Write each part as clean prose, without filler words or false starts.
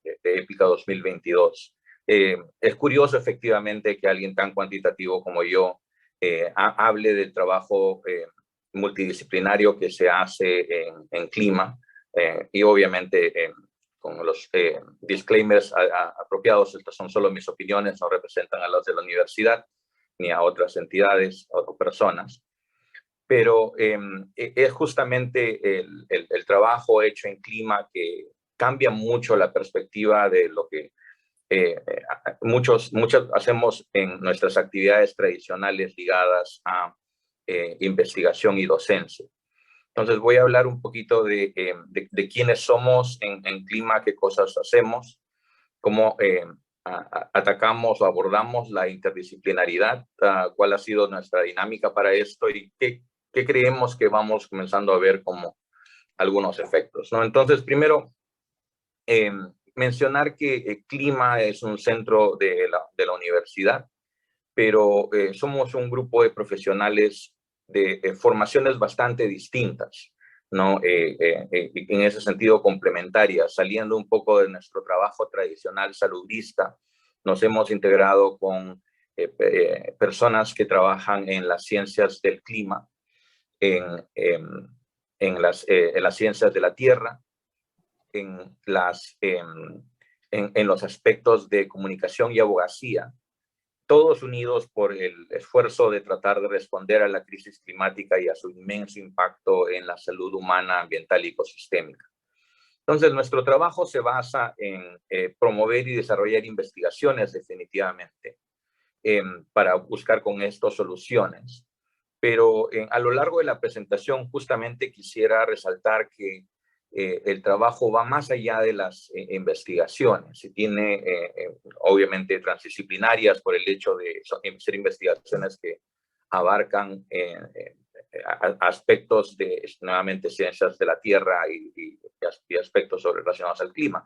de Épica 2022. Es curioso efectivamente que alguien tan cuantitativo como yo hable del trabajo multidisciplinario que se hace en clima y obviamente con los disclaimers apropiados. Estas son solo mis opiniones, no representan a las de la universidad ni a otras entidades o personas. Pero es justamente el trabajo hecho en clima que cambia mucho la perspectiva de lo que muchos hacemos en nuestras actividades tradicionales ligadas a investigación y docencia. Entonces voy a hablar un poquito de quiénes somos en clima, qué cosas hacemos, cómo atacamos o abordamos la interdisciplinaridad, cuál ha sido nuestra dinámica para esto y qué creemos que vamos comenzando a ver como algunos efectos, ¿no? Entonces, primero, mencionar que clima es un centro de la universidad, pero somos un grupo de profesionales de formaciones bastante distintas, ¿no? En ese sentido complementarias, saliendo un poco de nuestro trabajo tradicional saludista, nos hemos integrado con personas que trabajan en las ciencias del clima, en las ciencias de la tierra, en los aspectos de comunicación y abogacía, todos unidos por el esfuerzo de tratar de responder a la crisis climática y a su inmenso impacto en la salud humana, ambiental y ecosistémica. Entonces, nuestro trabajo se basa en promover y desarrollar investigaciones definitivamente para buscar con esto soluciones. Pero a lo largo de la presentación justamente quisiera resaltar que el trabajo va más allá de las investigaciones. Se tiene, obviamente, transdisciplinarias por el hecho de ser investigaciones que abarcan aspectos de, nuevamente, ciencias de la tierra y aspectos relacionados al clima.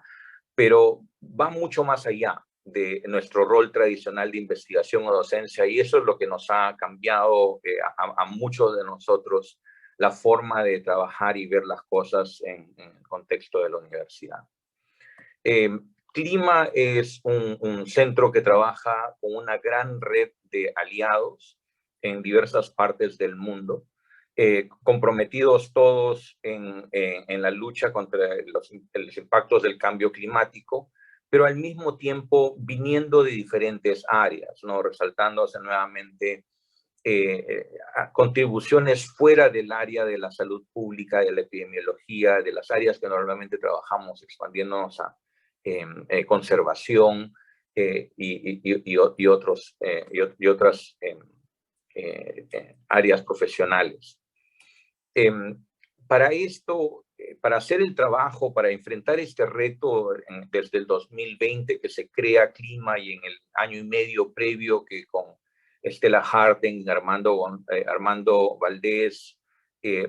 Pero va mucho más allá de nuestro rol tradicional de investigación o docencia, y eso es lo que nos ha cambiado a muchos de nosotros la forma de trabajar y ver las cosas en el contexto de la universidad. Clima es un centro que trabaja con una gran red de aliados en diversas partes del mundo, comprometidos todos en la lucha contra los impactos del cambio climático, pero al mismo tiempo viniendo de diferentes áreas, ¿no? Resaltándose nuevamente contribuciones fuera del área de la salud pública, de la epidemiología, de las áreas que normalmente trabajamos, expandiéndonos a conservación y otras áreas profesionales. Para esto, para hacer el trabajo, para enfrentar este reto desde el 2020 que se crea Clima y en el año y medio previo que con Estela Harden, Armando Valdés,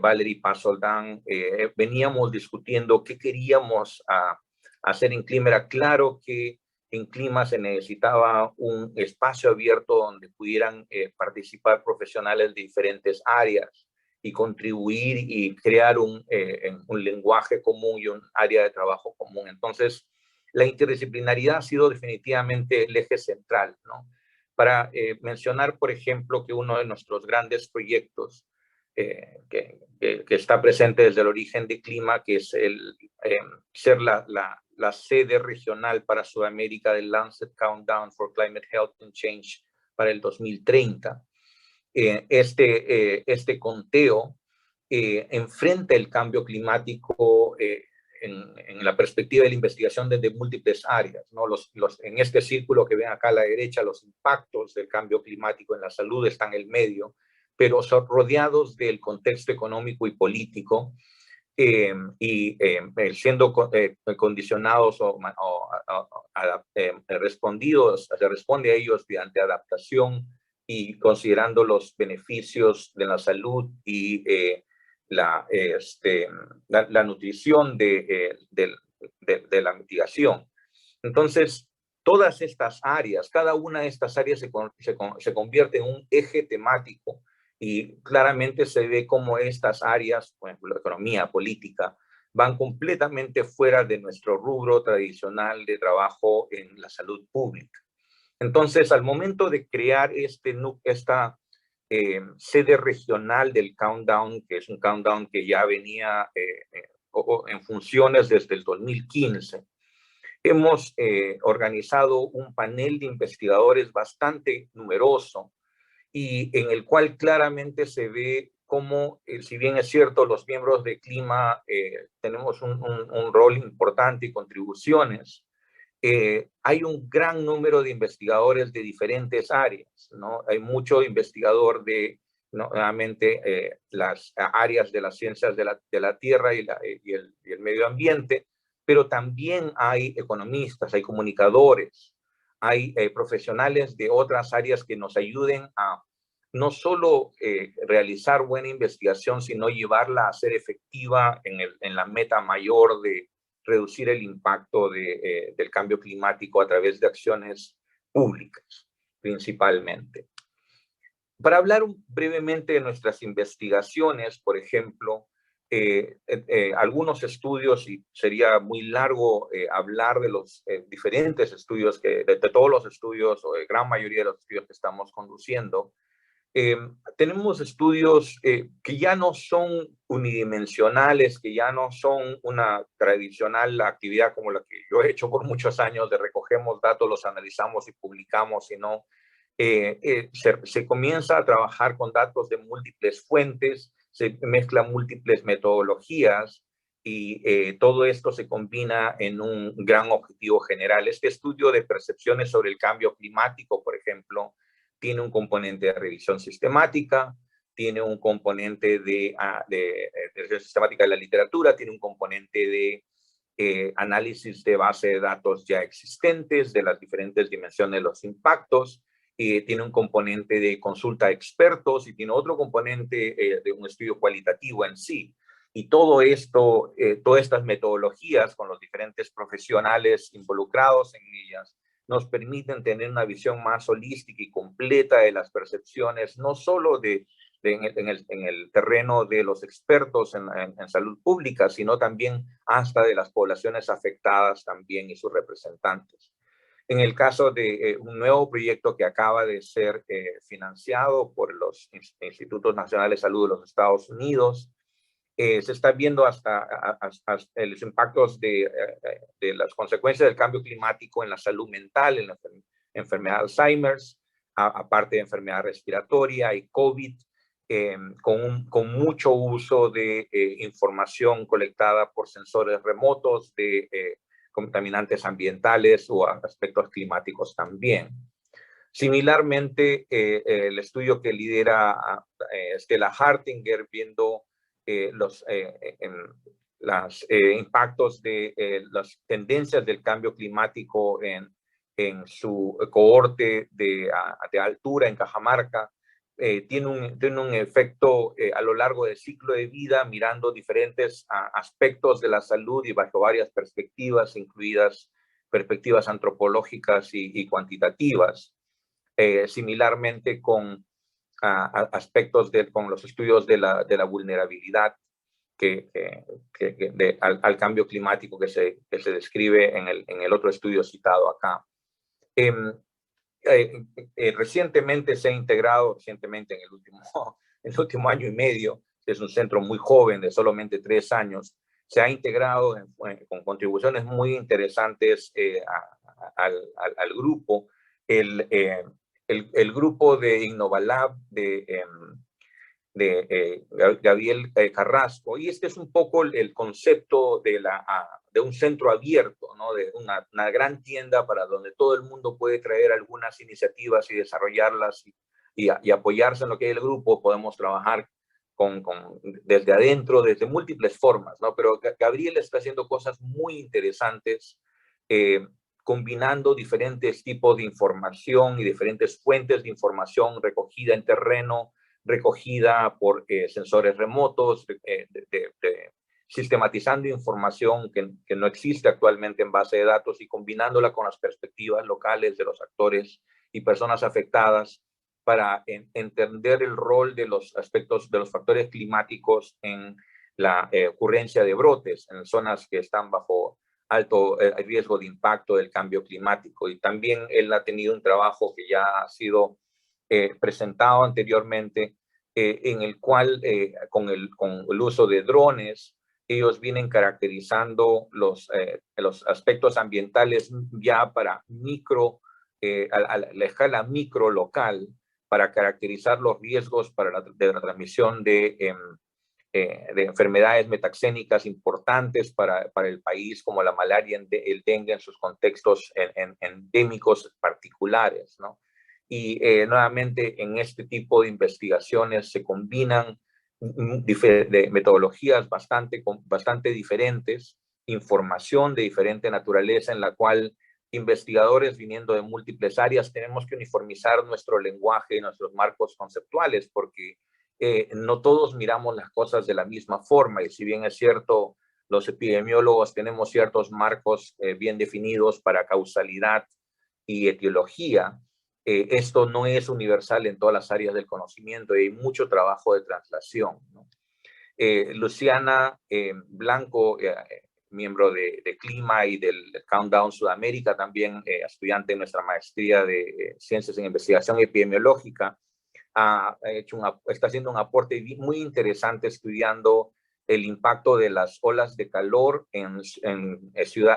Valerie Pasoldán, veníamos discutiendo qué queríamos hacer en Clima. Era claro que en Clima se necesitaba un espacio abierto donde pudieran participar profesionales de diferentes áreas y contribuir y crear un lenguaje común y un área de trabajo común. Entonces, la interdisciplinaridad ha sido definitivamente el eje central, ¿no? Para mencionar, por ejemplo, que uno de nuestros grandes proyectos que está presente desde el origen de Clima, que es ser la sede regional para Sudamérica del Lancet Countdown for Climate Health and Change para el 2030. Este conteo enfrenta el cambio climático en la perspectiva de la investigación desde múltiples áreas, ¿no? En este círculo que ven acá a la derecha, los impactos del cambio climático en la salud están en el medio, pero son rodeados del contexto económico y político, siendo condicionados se responde a ellos mediante adaptación y considerando los beneficios de la salud y la nutrición de la mitigación. Entonces, todas estas áreas, cada una de estas áreas se convierte en un eje temático y claramente se ve cómo estas áreas, por ejemplo, la economía, política, van completamente fuera de nuestro rubro tradicional de trabajo en la salud pública. Entonces, al momento de crear esta sede regional del Countdown, que es un Countdown que ya venía en funciones desde el 2015, hemos organizado un panel de investigadores bastante numeroso y en el cual claramente se ve cómo, si bien es cierto, los miembros de Clima tenemos un rol importante y contribuciones, hay un gran número de investigadores de diferentes áreas, ¿no? Hay mucho investigador de, ¿no?, nuevamente, las áreas de las ciencias de la tierra y el medio ambiente, pero también hay economistas, hay comunicadores, hay profesionales de otras áreas que nos ayuden a no solo realizar buena investigación, sino llevarla a ser efectiva en la meta mayor de reducir el impacto del cambio climático a través de acciones públicas, principalmente. Para hablar brevemente de nuestras investigaciones, por ejemplo, algunos estudios, y sería muy largo hablar de los diferentes estudios, de todos los estudios, o de gran mayoría de los estudios que estamos conduciendo. Tenemos estudios que ya no son unidimensionales, que ya no son una tradicional actividad como la que yo he hecho por muchos años, de recogemos datos, los analizamos y publicamos, sino se comienza a trabajar con datos de múltiples fuentes, se mezclan múltiples metodologías y todo esto se combina en un gran objetivo general. Este estudio de percepciones sobre el cambio climático, por ejemplo, tiene un componente de revisión sistemática, tiene un componente de revisión sistemática de la literatura, tiene un componente de análisis de base de datos ya existentes, de las diferentes dimensiones de los impactos, tiene un componente de consulta a expertos y tiene otro componente de un estudio cualitativo en sí. Y todo esto, todas estas metodologías con los diferentes profesionales involucrados en ellas, nos permiten tener una visión más holística y completa de las percepciones, no solo en el terreno de los expertos en salud pública, sino también hasta de las poblaciones afectadas también y sus representantes. En el caso de un nuevo proyecto que acaba de ser financiado por los Institutos Nacionales de Salud de los Estados Unidos, se está viendo hasta los impactos de las consecuencias del cambio climático en la salud mental, en la enfermedad de Alzheimer, aparte de enfermedad respiratoria y COVID, con mucho uso de información colectada por sensores remotos de contaminantes ambientales o aspectos climáticos también. Similarmente, el estudio que lidera Stella Hartinger, viendo los impactos de las tendencias del cambio climático en su cohorte de altura en Cajamarca, tiene un efecto a lo largo del ciclo de vida, mirando diferentes aspectos de la salud y bajo varias perspectivas, incluidas perspectivas antropológicas y cuantitativas. Similarmente con aspectos con los estudios de la vulnerabilidad al cambio climático que se describe en el otro estudio citado acá. Recientemente se ha integrado, en el último año y medio, es un centro muy joven de solamente 3 años, se ha integrado con contribuciones muy interesantes al grupo, el grupo de Innovalab de Gabriel Carrasco, y este es un poco el concepto de un centro abierto, ¿no? De una gran tienda para donde todo el mundo puede traer algunas iniciativas y desarrollarlas y apoyarse en lo que es el grupo. Podemos trabajar desde adentro, desde múltiples formas, ¿no? Pero Gabriel está haciendo cosas muy interesantes, combinando diferentes tipos de información y diferentes fuentes de información recogida en terreno, recogida por sensores remotos, sistematizando información que no existe actualmente en base de datos y combinándola con las perspectivas locales de los actores y personas afectadas para entender el rol de los aspectos de los factores climáticos en la ocurrencia de brotes en zonas que están bajo alto riesgo de impacto del cambio climático. Y también él ha tenido un trabajo que ya ha sido presentado anteriormente, en el cual con el uso de drones, ellos vienen caracterizando los aspectos ambientales ya para a la escala micro local, para caracterizar los riesgos de la transmisión de enfermedades metaxénicas importantes para el país, como la malaria, el dengue en sus contextos endémicos particulares, ¿no? Y nuevamente en este tipo de investigaciones se combinan de metodologías bastante diferentes, información de diferente naturaleza, en la cual investigadores viniendo de múltiples áreas tenemos que uniformizar nuestro lenguaje y nuestros marcos conceptuales, porque no todos miramos las cosas de la misma forma. Y si bien es cierto, los epidemiólogos tenemos ciertos marcos bien definidos para causalidad y etiología, esto no es universal en todas las áreas del conocimiento y hay mucho trabajo de translación, ¿no? Luciana Blanco, miembro de Clima y del Countdown Sudamérica, también estudiante en nuestra maestría de Ciencias en Investigación Epidemiológica, está haciendo un aporte muy interesante estudiando el impacto de las olas de calor en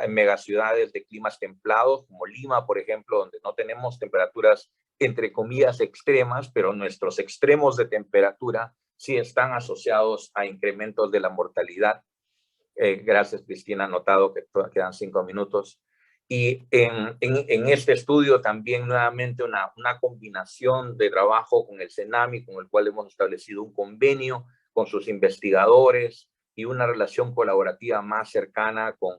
megaciudades de climas templados, como Lima, por ejemplo, donde no tenemos temperaturas, entre comillas, extremas, pero nuestros extremos de temperatura sí están asociados a incrementos de la mortalidad. Gracias, Cristina, anotado que quedan 5 minutos. Y en este estudio también nuevamente una combinación de trabajo con el CENAMI, con el cual hemos establecido un convenio con sus investigadores y una relación colaborativa más cercana con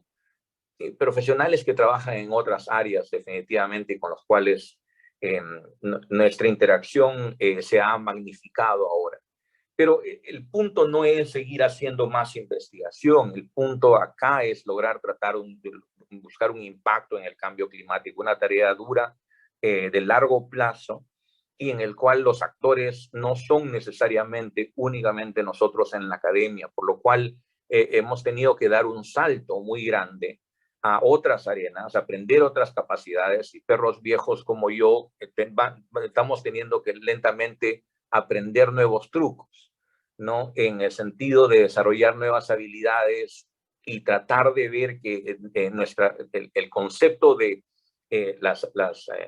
profesionales que trabajan en otras áreas definitivamente, con los cuales nuestra interacción se ha magnificado ahora. Pero el punto no es seguir haciendo más investigación. El punto acá es lograr buscar un impacto en el cambio climático, una tarea dura de largo plazo y en el cual los actores no son necesariamente únicamente nosotros en la academia, por lo cual hemos tenido que dar un salto muy grande a otras arenas, aprender otras capacidades, y perros viejos como yo estamos teniendo que lentamente aprender nuevos trucos, ¿no? En el sentido de desarrollar nuevas habilidades y tratar de ver que el concepto de las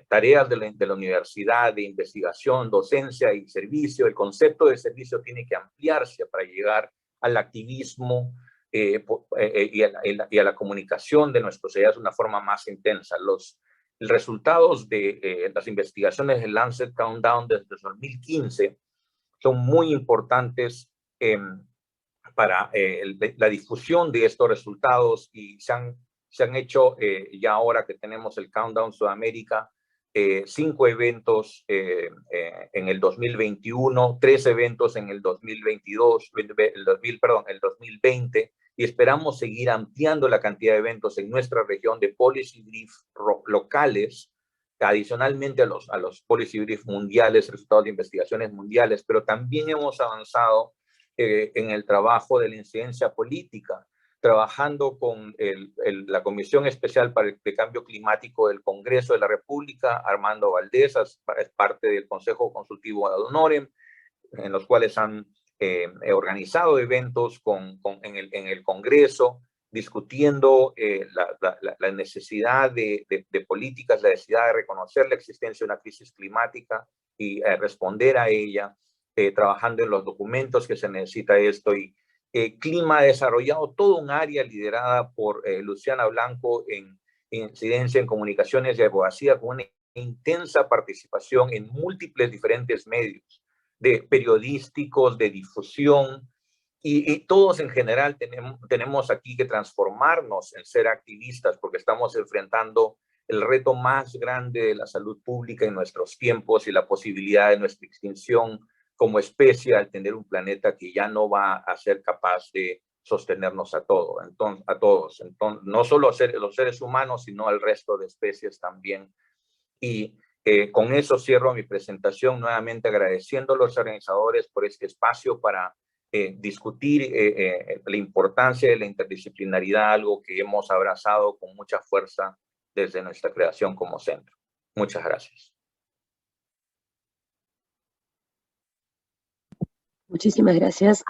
tareas de la universidad, de investigación, docencia y servicio, el concepto de servicio tiene que ampliarse para llegar al activismo y a la comunicación de nuestra sociedad de una forma más intensa. Los resultados de las investigaciones del Lancet Countdown desde 2015 son muy importantes para la difusión de estos resultados, y se han hecho ya ahora que tenemos el Countdown Sudamérica, 5 eventos en el 2021, 3 eventos en el 2022, el 2020, y esperamos seguir ampliando la cantidad de eventos en nuestra región de policy brief locales, adicionalmente a los policy brief mundiales, resultados de investigaciones mundiales, pero también hemos avanzado en el trabajo de la incidencia política, trabajando con la Comisión Especial para el Cambio Climático del Congreso de la República, Armando Valdés, es parte del Consejo Consultivo ad honorem, en los cuales han organizado eventos en el Congreso, discutiendo la necesidad de políticas, la necesidad de reconocer la existencia de una crisis climática y responder a ella, trabajando en los documentos que se necesita esto. Y Clima ha desarrollado todo un área liderada por Luciana Blanco en incidencia en comunicaciones y abogacía, con una intensa participación en múltiples diferentes medios de periodísticos, de difusión, y todos en general tenemos aquí que transformarnos en ser activistas, porque estamos enfrentando el reto más grande de la salud pública en nuestros tiempos y la posibilidad de nuestra extinción como especie al tener un planeta que ya no va a ser capaz de sostenernos a todos. Entonces, no solo los seres humanos, sino al resto de especies también. Y con eso cierro mi presentación, nuevamente agradeciendo a los organizadores por este espacio para discutir la importancia de la interdisciplinaridad, algo que hemos abrazado con mucha fuerza desde nuestra creación como centro. Muchas gracias. Muchísimas gracias